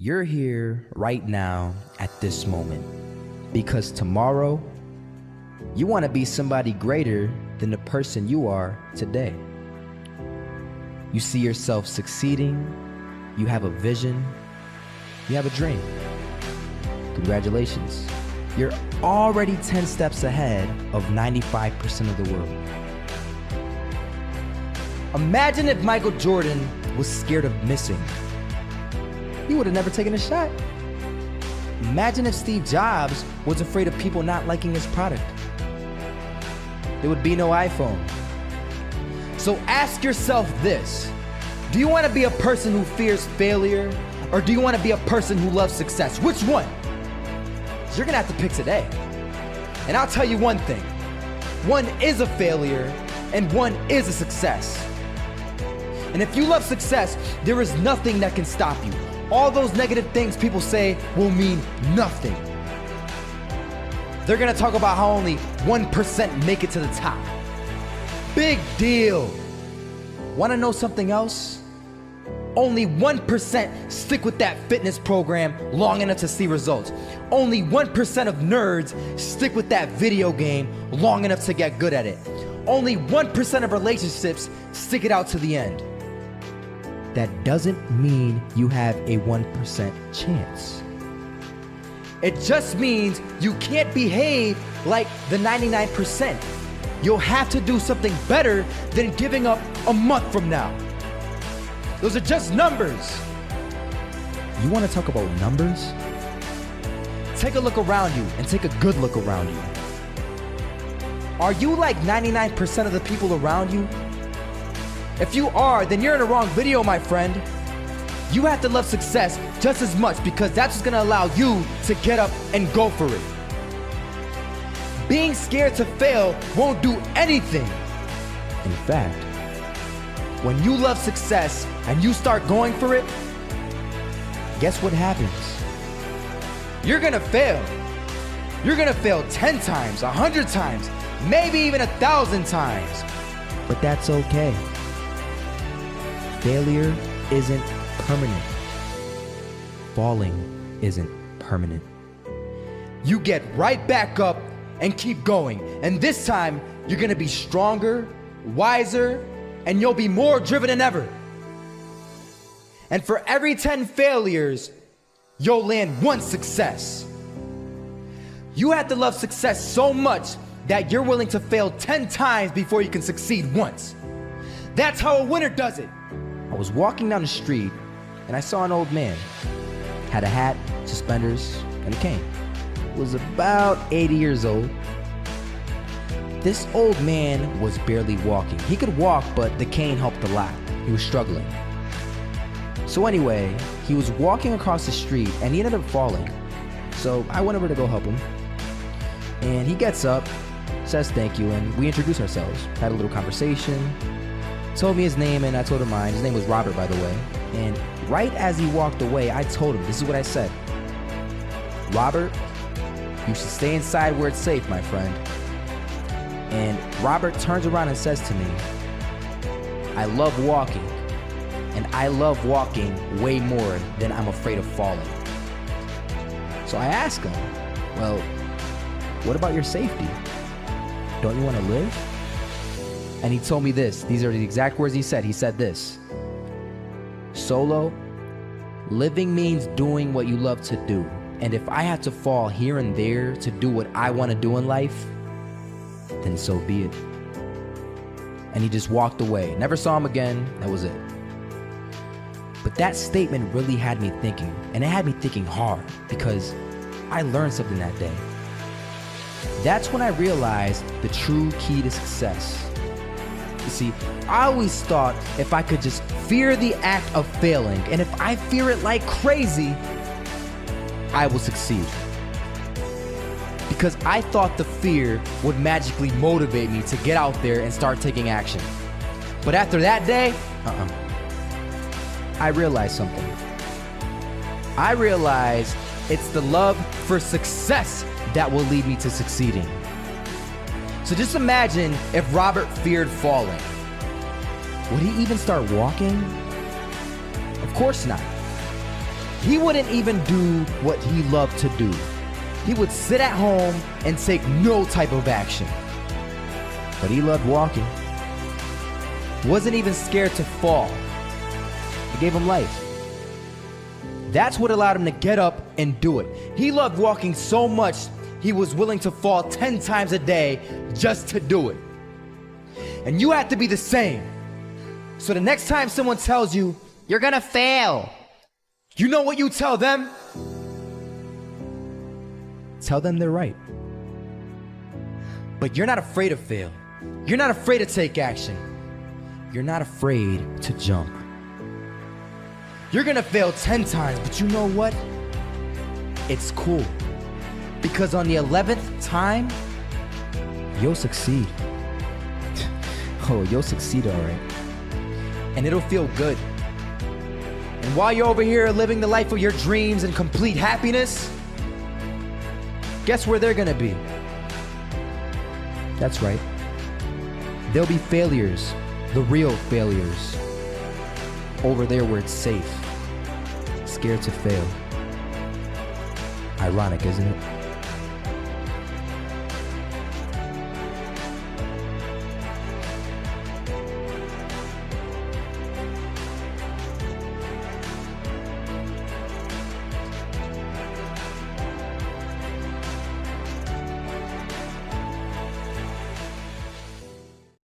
You're here right now at this moment because tomorrow you want to be somebody greater than the person you are today. You see yourself succeeding, you have a vision, you have a dream. Congratulations. You're already 10 steps ahead of 95% of the world. Imagine if Michael Jordan was scared of missing. He would have never taken a shot. Imagine if Steve Jobs was afraid of people not liking his product. There would be no iPhone. So ask yourself this: do you want to be a person who fears failure, or do you want to be a person who loves success? Which one? You're gonna have to pick today. And I'll tell you one thing: one is a failure and one is a success. And if you love success, there is nothing that can stop you. All those negative things people say will mean nothing. They're gonna talk about how only 1% make it to the top. Big deal. Wanna know something else? Only 1% stick with that fitness program long enough to see results. Only 1% of nerds stick with that video game long enough to get good at it. Only 1% of relationships stick it out to the end. That doesn't mean you have a 1% chance. It just means you can't behave like the 99%. You'll have to do something better than giving up a month from now. Those are just numbers. You want to talk about numbers? Take a look around you and take a good look around you. Are you like 99% of the people around you? If you are, then you're in the wrong video, my friend. You have to love success just as much because that's what's gonna allow you to get up and go for it. Being scared to fail won't do anything. In fact, when you love success and you start going for it, guess what happens? You're gonna fail. You're gonna fail 10 times, 100 times, maybe even 1,000 times. But that's okay. Failure isn't permanent. Falling isn't permanent. You get right back up and keep going. And this time, you're gonna be stronger, wiser, and you'll be more driven than ever. And for every 10 failures, you'll land one success. You have to love success so much that you're willing to fail 10 times before you can succeed once. That's how a winner does it. I was walking down the street and I saw an old man. Had a hat, suspenders, and a cane. Was about 80 years old. This old man was barely walking. He could walk, but the cane helped a lot. He was struggling. So anyway, he was walking across the street and he ended up falling. So I went over to go help him. And he gets up, says thank you, and we introduced ourselves. Had a little conversation. Told me his name and I told him mine. His name was Robert, by the way. And right as he walked away, I told him, this is what I said: Robert, you should stay inside where it's safe, my friend. And Robert turns around and says to me, I love walking, and I love walking way more than I'm afraid of falling. So I asked him, well, what about your safety? Don't you want to live? And he told me this. These are the exact words he said. He said this: Solo, living means doing what you love to do. And if I have to fall here and there to do what I want to do in life, then so be it. And he just walked away. Never saw him again. That was it. But that statement really had me thinking, and it had me thinking hard because I learned something that day. That's when I realized the true key to success. You see, I always thought if I could just fear the act of failing, and if I fear it like crazy, I will succeed. Because I thought the fear would magically motivate me to get out there and start taking action. But after that day, I realized something. I realized it's the love for success that will lead me to succeeding. So just imagine if Robert feared falling. Would he even start walking? Of course not. He wouldn't even do what he loved to do. He would sit at home and take no type of action. But he loved walking. Wasn't even scared to fall. It gave him life. That's what allowed him to get up and do it. He loved walking so much, he was willing to fall 10 times a day just to do it. And you have to be the same. So the next time someone tells you, you're gonna fail, you know what you tell them? Tell them they're right. But you're not afraid to fail. You're not afraid to take action. You're not afraid to jump. You're gonna fail 10 times, but you know what? It's cool. Because on the 11th time, you'll succeed. Oh, you'll succeed all right. And it'll feel good. And while you're over here living the life of your dreams and complete happiness, guess where they're gonna be? That's right. They'll be failures, the real failures. Over there where it's safe, scared to fail. Ironic, isn't it?